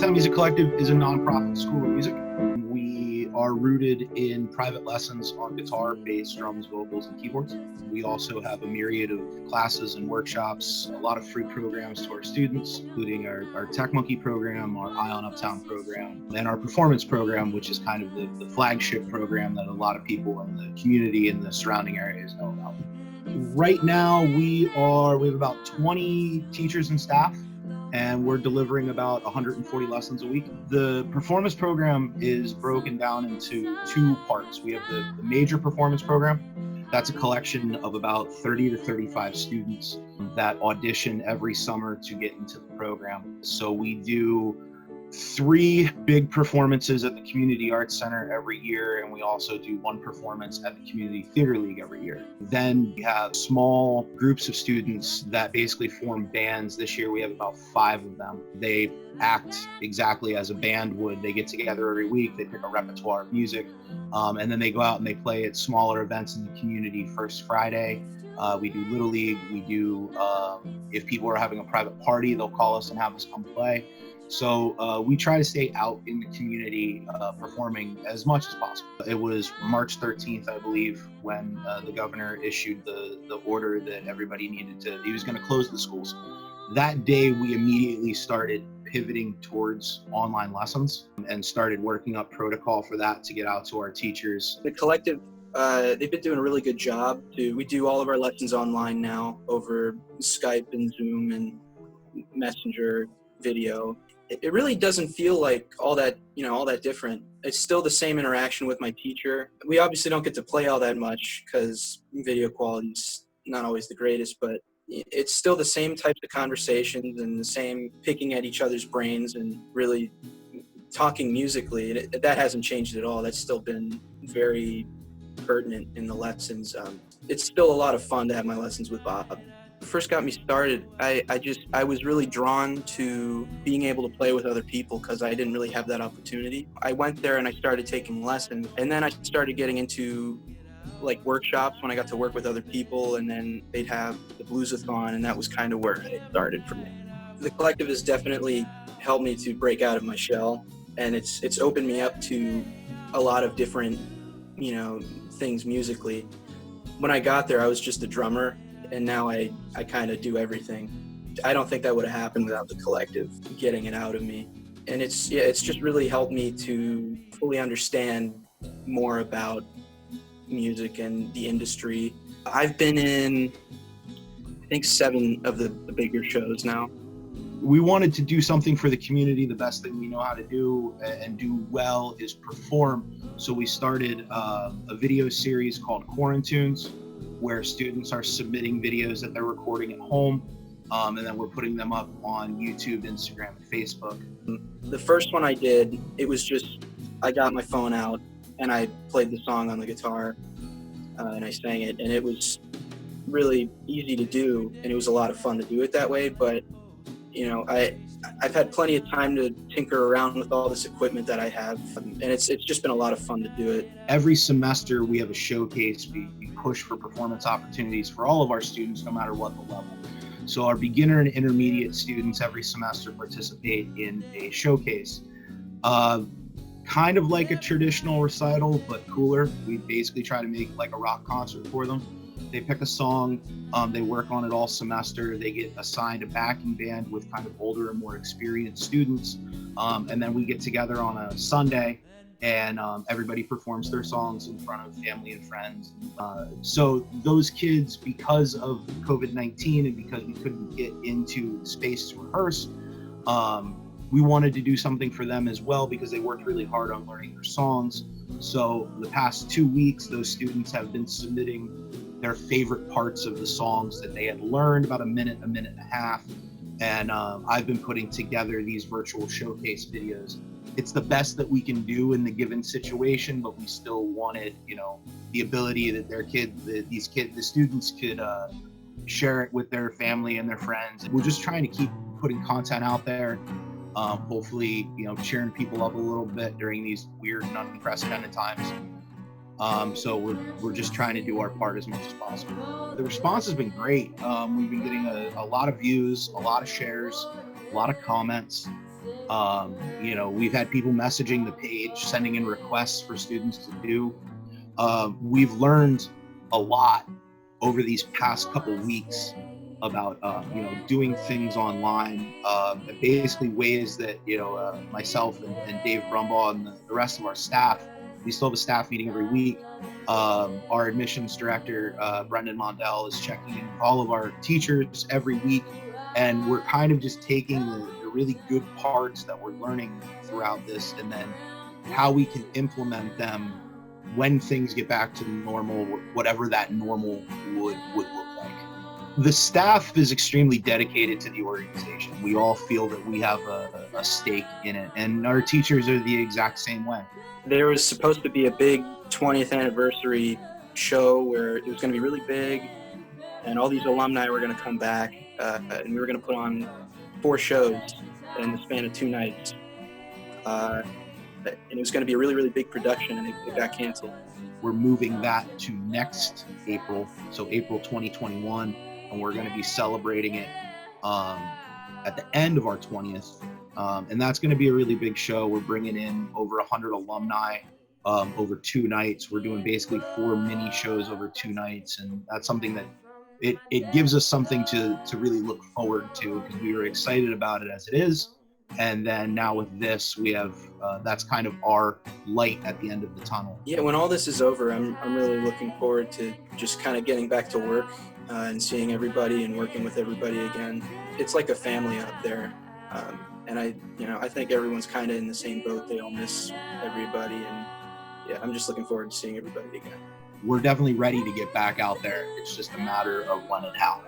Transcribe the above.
Uptown Music Collective is a nonprofit school of music. We are rooted in private lessons on guitar, bass, drums, vocals, and keyboards. We also have a myriad of classes and workshops, a lot of free programs to our students, including our Tech Monkey program, our Eye on Uptown program, and our performance program, which is kind of the flagship program that a lot of people in the community and the surrounding areas know about. Right now, we have about 20 teachers and staff, and we're delivering about 140 lessons a week. The performance program is broken down into two parts. We have the major performance program. That's a collection of about 30 to 35 students that audition every summer to get into the program. So we do 3 big performances at the Community Arts Center every year, and we also do 1 performance at the Community Theater League every year. Then we have small groups of students that basically form bands. This year we have about 5 of them. They act exactly as a band would. They get together every week, they pick a repertoire of music, and then they go out and they play at smaller events in the community. First Friday, we do Little League. We do, if people are having a private party, they'll call us and have us come play. So we try to stay out in the community performing as much as possible. It was March 13th, I believe, when the governor issued the order that everybody he was going to close the schools. That day, we immediately started pivoting towards online lessons and started working up protocol for that to get out to our teachers. The collective, they've been doing a really good job. We do all of our lessons online now over Skype and Zoom and Messenger video. It really doesn't feel like all that different. It's still the same interaction with my teacher. We obviously don't get to play all that much because video quality's not always the greatest, but it's still the same types of conversations and the same picking at each other's brains and really talking musically. That hasn't changed at all. That's still been very pertinent in the lessons. It's still a lot of fun to have my lessons with Bob. First got me started, I was really drawn to being able to play with other people because I didn't really have that opportunity. I went there and I started taking lessons, and then I started getting into like workshops when I got to work with other people, and then they'd have the bluesathon, and that was kind of where it started for me. The collective has definitely helped me to break out of my shell, and it's opened me up to a lot of different things musically. When I got there, I was just a drummer, and now I kind of do everything. I don't think that would have happened without the collective getting it out of me. And it's just really helped me to fully understand more about music and the industry. I've been in, I think, 7 of the bigger shows now. We wanted to do something for the community. The best thing we know how to do and do well is perform. So we started a video series called Quarantunes, where students are submitting videos that they're recording at home, and then we're putting them up on YouTube, Instagram, and Facebook. The first one I did, it was just, I got my phone out and I played the song on the guitar, and I sang it, and it was really easy to do, and it was a lot of fun to do it that way. But I've had plenty of time to tinker around with all this equipment that I have, and it's just been a lot of fun to do it. Every semester we have a showcase. We push for performance opportunities for all of our students, no matter what the level. So our beginner and intermediate students every semester participate in a showcase. Kind of like a traditional recital, but cooler. We basically try to make like a rock concert for them. They pick a song, they work on it all semester, they get assigned a backing band with kind of older and more experienced students, and then we get together on a Sunday and everybody performs their songs in front of family and friends. So those kids, because of COVID-19 and because we couldn't get into space to rehearse, we wanted to do something for them as well because they worked really hard on learning their songs. So the past 2 weeks, those students have been submitting their favorite parts of the songs that they had learned, about a minute and a half. And I've been putting together these virtual showcase videos. It's the best that we can do in the given situation, but we still wanted, the ability that the students could share it with their family and their friends. We're just trying to keep putting content out there. Hopefully, cheering people up a little bit during these weird and unprecedented times. So we're just trying to do our part as much as possible. The response has been great. We've been getting a lot of views, a lot of shares, a lot of comments. We've had people messaging the page, sending in requests for students to do. We've learned a lot over these past couple weeks about doing things online, basically ways that myself and Dave Brumbaugh and the rest of our staff, we still have a staff meeting every week. Our admissions director, Brendan Mondell, is checking in with all of our teachers every week, and we're kind of just taking the really good parts that we're learning throughout this, and then how we can implement them when things get back to normal, whatever that normal would look like. The staff is extremely dedicated to the organization. We all feel that we have a stake in it, and our teachers are the exact same way. There was supposed to be a big 20th anniversary show where it was going to be really big, and all these alumni were going to come back, and we were going to put on 4 shows in the span of 2 nights. And it was going to be a really, really big production, and it got canceled. We're moving that to next April, so April 2021, and we're going to be celebrating it at the end of our 20th. And that's going to be a really big show. We're bringing in over 100 alumni over 2 nights. We're doing basically 4 mini shows over 2 nights, and that's something that it gives us something to really look forward to, because we were excited about it as it is. And then now with this, we have that's kind of our light at the end of the tunnel. Yeah, when all this is over, I'm really looking forward to just kind of getting back to work and seeing everybody and working with everybody again. It's like a family out there, and I think everyone's kind of in the same boat. They all miss everybody, and yeah, I'm just looking forward to seeing everybody again. We're definitely ready to get back out there. It's just a matter of when and how.